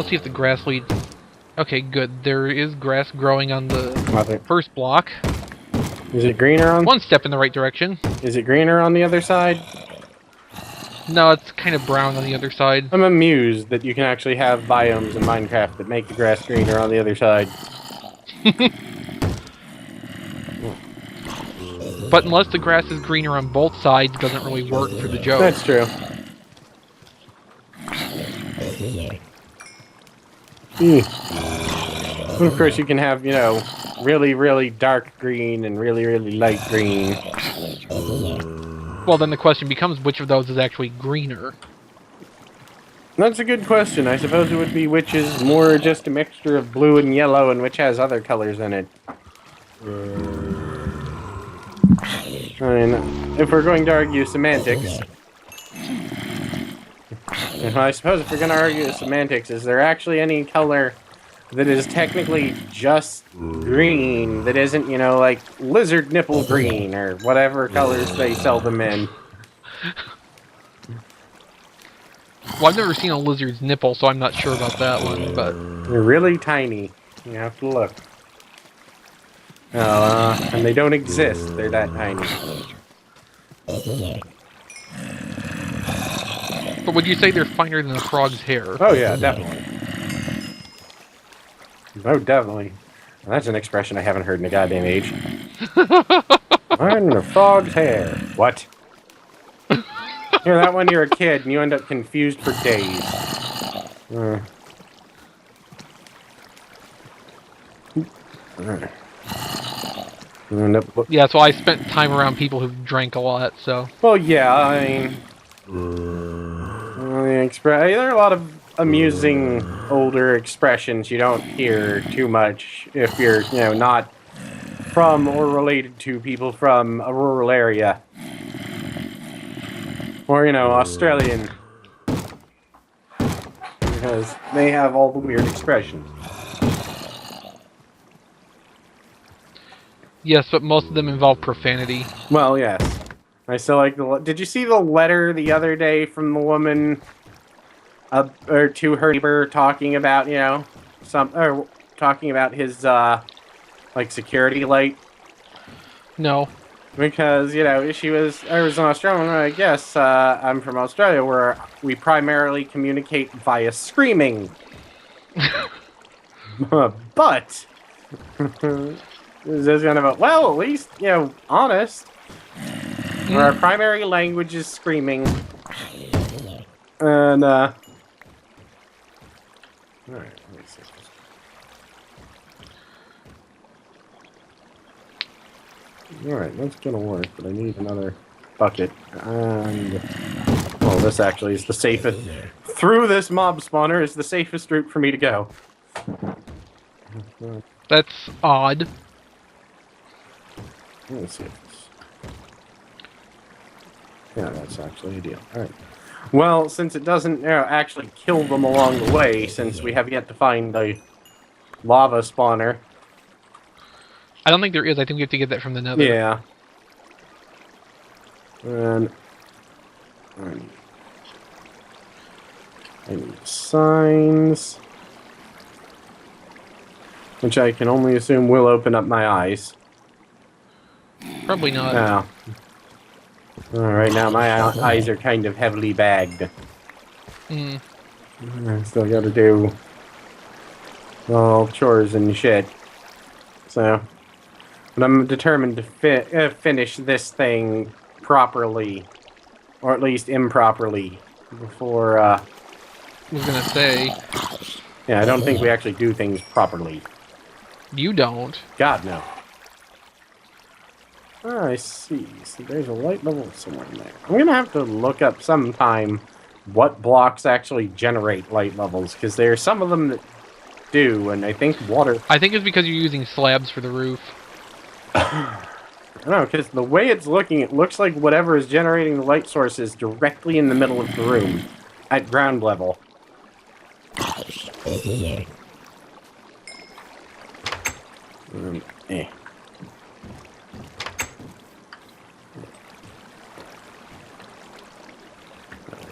Let's see if the grass leads... Okay, good. There is grass growing on the first block. Is it greener on... One step in the right direction. Is it greener on the other side? No, it's kind of brown on the other side. I'm amused that you can actually have biomes in Minecraft that make the grass greener on the other side. But unless the grass is greener on both sides, it doesn't really work for the joke. That's true. Of course, you can have, you know, really, really dark green and really, really light green. Well, then the question becomes, which of those is actually greener? That's a good question. I suppose it would be which is more just a mixture of blue and yellow and which has other colors in it. I mean, if we're going to argue semantics... I suppose if we're going to argue semantics, is there actually any color that is technically just green, that isn't, you know, like lizard nipple green, or whatever colors they sell them in? Well, I've never seen a lizard's nipple, so I'm not sure about that one, but... They're really tiny. You have to look. And they don't exist. They're that tiny. But would you say they're finer than a frog's hair? Oh yeah, definitely. Oh, definitely. Well, that's an expression I haven't heard in a goddamn age. Finer than a frog's hair. What? You know, that when you're a kid and you end up confused for days. Yeah, so I spent time around people who drank a lot, so... Well, yeah, I mean... there are a lot of amusing older expressions you don't hear too much if you're, you know, not from or related to people from a rural area. Or, you know, Australian. Because they have all the weird expressions. Yes, but most of them involve profanity. Well, yes. I still like the... Did you see the letter the other day from the woman... or to her neighbor talking about, you know, talking about his, like, security light? No. Because, you know, I was an Australian, I guess, I'm from Australia, where we primarily communicate via screaming. But, this kind of a, well, at least, you know, honest. Where our primary language is screaming. And, alright, let me see. Alright, that's gonna work, but I need another bucket. And... well, this actually is the safest... Through this mob spawner is the safest route for me to go. That's odd. Let me see if this... yeah, that's actually ideal. Alright. Well, since it doesn't, you know, actually kill them along the way, since we have yet to find a lava spawner. I don't think there is. I think we have to get that from the nether. Yeah. And I need signs, which I can only assume will open up my eyes. Probably not. No. Alright, now my eyes are kind of heavily bagged. I still gotta do all chores and shit. So, but I'm determined to finish this thing properly, or at least improperly, before, I was gonna say... yeah, I don't think we actually do things properly. You don't. God, no. Oh, I see. See, there's a light level somewhere in there. I'm gonna have to look up sometime what blocks actually generate light levels, because there are some of them that do, and I think water... I think it's because you're using slabs for the roof. I don't know, because the way it's looking, it looks like whatever is generating the light source is directly in the middle of the room, at ground level. Eh.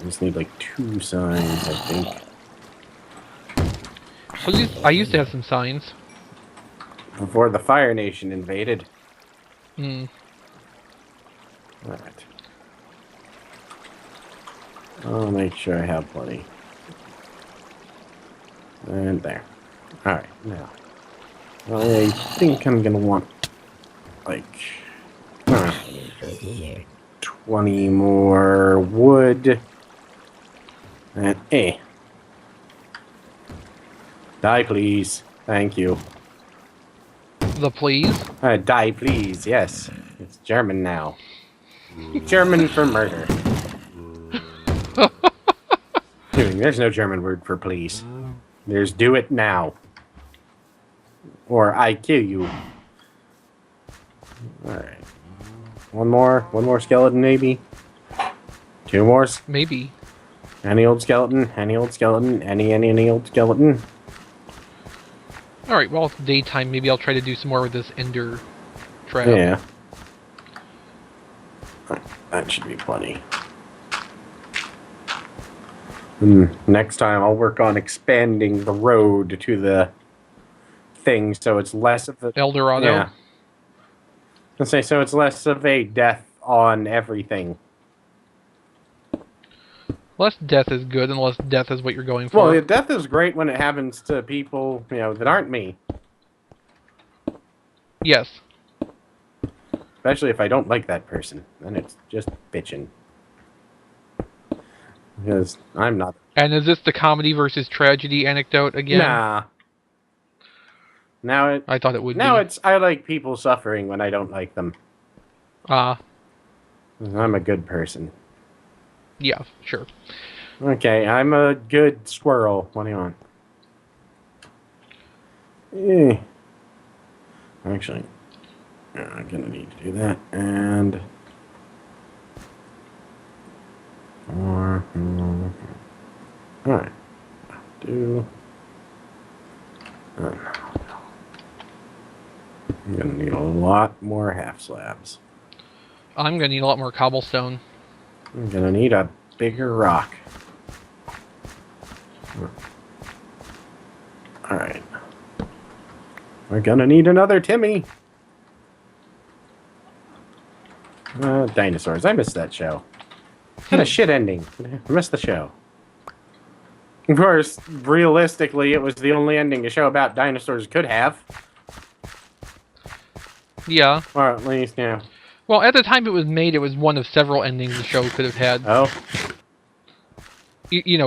I just need like 2 signs, I think. I used to have some signs. Before the Fire Nation invaded. Hmm. Alright. I'll make sure I have plenty. And there. Alright, now. I think I'm gonna want, like, 20 more wood. And, die, please. Thank you. The please? Die, please, yes. It's German now. German for murder. There's no German word for please. There's do it now. Or I kill you. Alright. One more skeleton maybe? 2 more? Maybe. Any old skeleton? Any old skeleton? Any old skeleton? Alright, well, it's daytime. Maybe I'll try to do some more with this ender trap. Yeah. That should be plenty. Next time I'll work on expanding the road to the thing so it's less of a... Eldorado? Yeah. Let's say so it's less of a death on everything. Less death is good, and less death is what you're going for. Well, death is great when it happens to people, that aren't me. Yes. Especially if I don't like that person. Then it's just bitching. Because I'm not... And is this the comedy versus tragedy anecdote again? Nah. Now I thought it would be. Now I like people suffering when I don't like them. Ah. I'm a good person. Yeah, sure. Okay, I'm a good squirrel. What do you want? Actually, I'm gonna need to do that. And... Alright. I'm gonna need a lot more half slabs. I'm gonna need a lot more cobblestone. I'm gonna need a bigger rock. Alright. We're gonna need another Timmy. Dinosaurs. I missed that show. Had a shit ending. I missed the show. Of course, realistically, it was the only ending a show about dinosaurs could have. Yeah. Or at least, yeah. Well, at the time it was made, it was one of several endings the show could have had. Oh?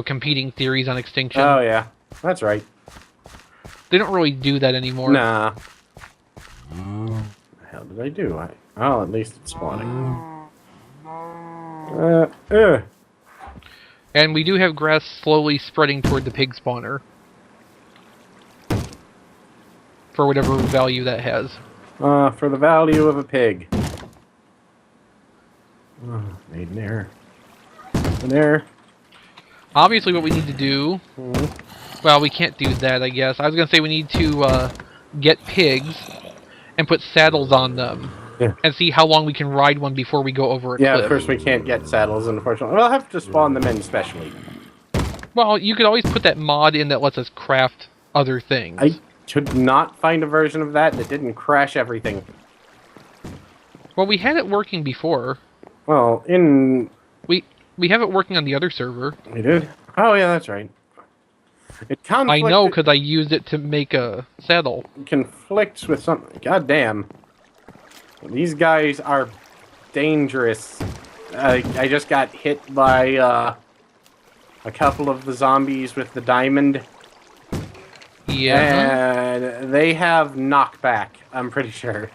Competing theories on extinction. Oh, yeah. That's right. They don't really do that anymore. Nah. What the hell did I do? Oh, at least it's spawning. And we do have grass slowly spreading toward the pig spawner. For whatever value that has. For the value of a pig. Made an error. An error. Obviously what we need to do... Well, we can't do that, I guess. I was going to say we need to get pigs and put saddles on them. Yeah. And see how long we can ride one before we go over a cliff. Yeah, of course we can't get saddles, unfortunately. We'll have to spawn them in specially. Well, you could always put that mod in that lets us craft other things. I could not find a version of that didn't crash everything. Well, we had it working before. Well, We have it working on the other server. We did? Oh, yeah, that's right. It conflicted... I know, because I used it to make a saddle. Conflicts with something. God damn. These guys are dangerous. I just got hit by a couple of the zombies with the diamond. Yeah. And they have knockback, I'm pretty sure.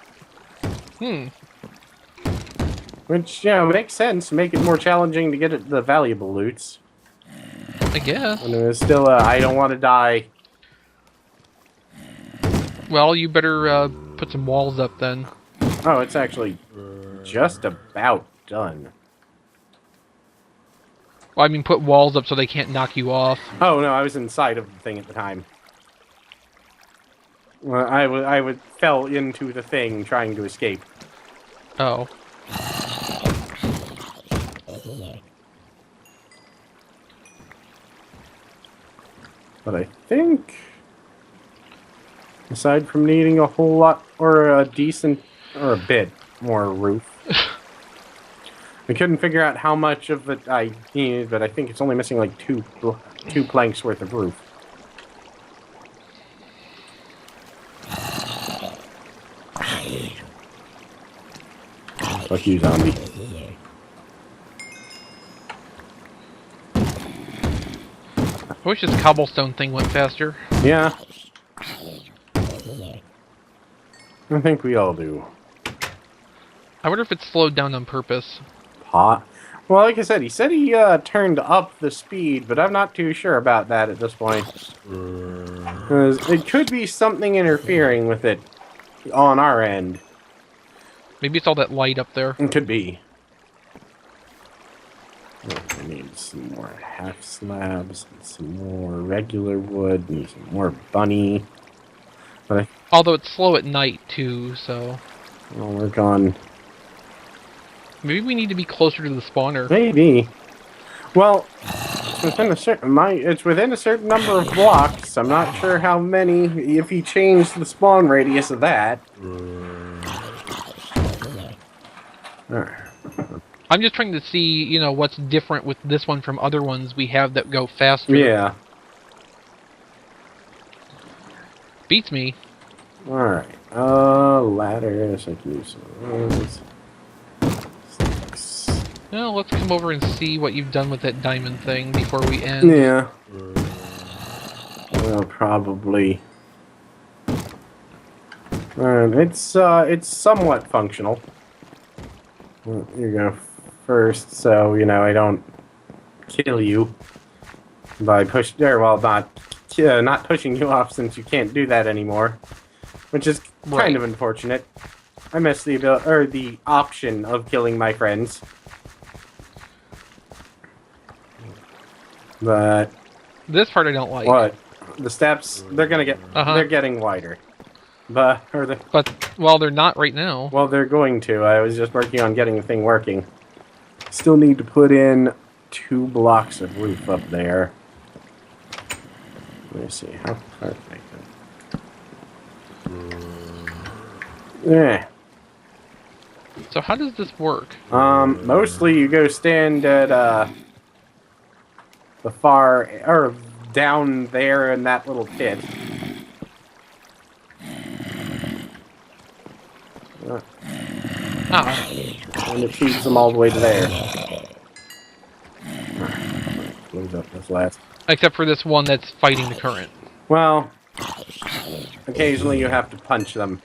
Which, makes sense. Make it more challenging to get the valuable loots. I guess. And it was still I don't want to die. Well, you better put some walls up then. Oh, it's actually just about done. Well, I mean, put walls up so they can't knock you off. Oh, no, I was inside of the thing at the time. Well, I fell into the thing trying to escape. Oh. But I think Aside from needing a whole lot, or a decent, or a bit more roof. I couldn't figure out how much of it I needed, but I think it's only missing like two planks worth of roof. Fuck you, zombie. I wish this cobblestone thing went faster. Yeah. I think we all do. I wonder if it's slowed down on purpose. Well, like I said, he turned up the speed, but I'm not too sure about that at this point. 'Cause it could be something interfering with it on our end. Maybe it's all that light up there. It could be. I need some more half slabs, and some more regular wood, and some more bunny. But Although it's slow at night too, so I'll work on. maybe we need to be closer to the spawner. Maybe. Well, it's within a certain number of blocks. I'm not sure how many. If he changed the spawn radius of that. Alright. I'm just trying to see, you know, what's different with this one from other ones we have that go faster. Yeah. Beats me. Alright. Ladders. I can use some of those. Well, let's come over and see what you've done with that diamond thing before we end. Yeah. Well, probably. It's somewhat functional. Well, you go first, so you know I don't kill you by not pushing you off, since you can't do that anymore, which is kind of unfortunate. I miss the option of killing my friends. But this part I don't like. What? The steps, they're getting wider. But well, they're not right now. Well, they're going to. I was just working on getting the thing working. Still need to put in 2 blocks of roof up there. Let me see how far I can. Yeah. So how does this work? Mostly you go stand at the far, or down there in that little pit. And it feeds them all the way to there. Close up this last. Except for this one that's fighting the current. Well, occasionally you have to punch them.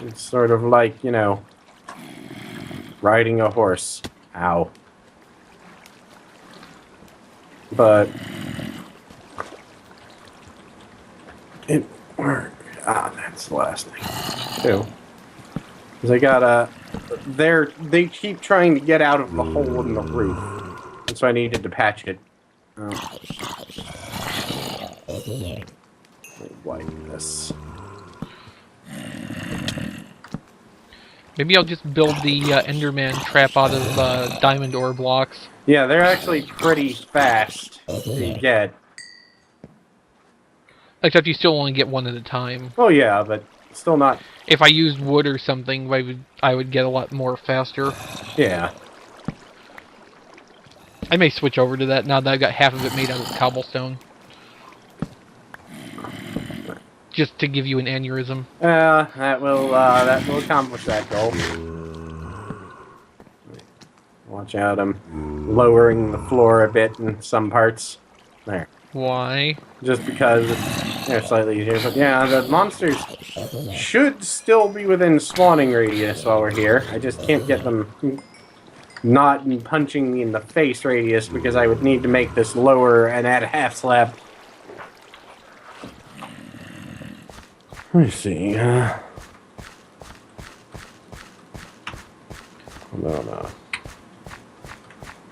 It's sort of like, you know, riding a horse. Ow. But it worked. That's the last thing too. Because I gotta. They keep trying to get out of the hole in the roof, and so I needed to patch it. Let me wipe this. Maybe I'll just build the Enderman trap out of diamond ore blocks. Yeah, they're actually pretty fast to get. Except you still only get one at a time. Oh yeah, but still not. If I used wood or something, I would get a lot more faster. Yeah. I may switch over to that now that I've got half of it made out of cobblestone. Just to give you an aneurysm. That will accomplish that goal. Watch out, I'm lowering the floor a bit in some parts. There. Why? Just because they're slightly easier. But yeah, the monsters should still be within spawning radius while we're here. I just can't get them not punching me in the face radius, because I would need to make this lower and add a half slab. Let me see. No.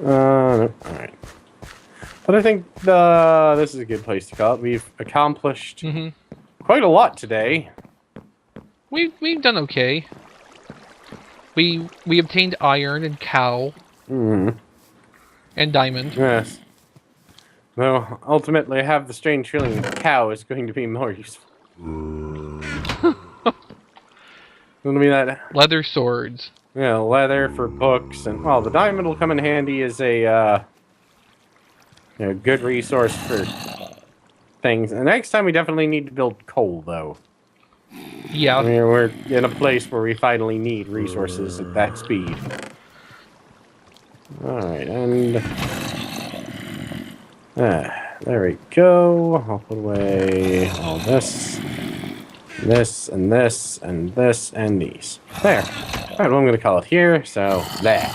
Alright. But I think this is a good place to call it. We've accomplished quite a lot today. We've done okay. We obtained iron and cow. And diamond. Yes. Though, ultimately, I have the strange feeling that cow is going to be more useful. It'll be that... Leather swords. Yeah, leather for books, and, well, the diamond will come in handy as a, good resource for things. And next time we definitely need to build coal, though. Yeah. I mean, we're in a place where we finally need resources at that speed. Alright, and... there we go. I'll put away all this, and this, and these. There. Alright, well, I'm going to call it here, so, there.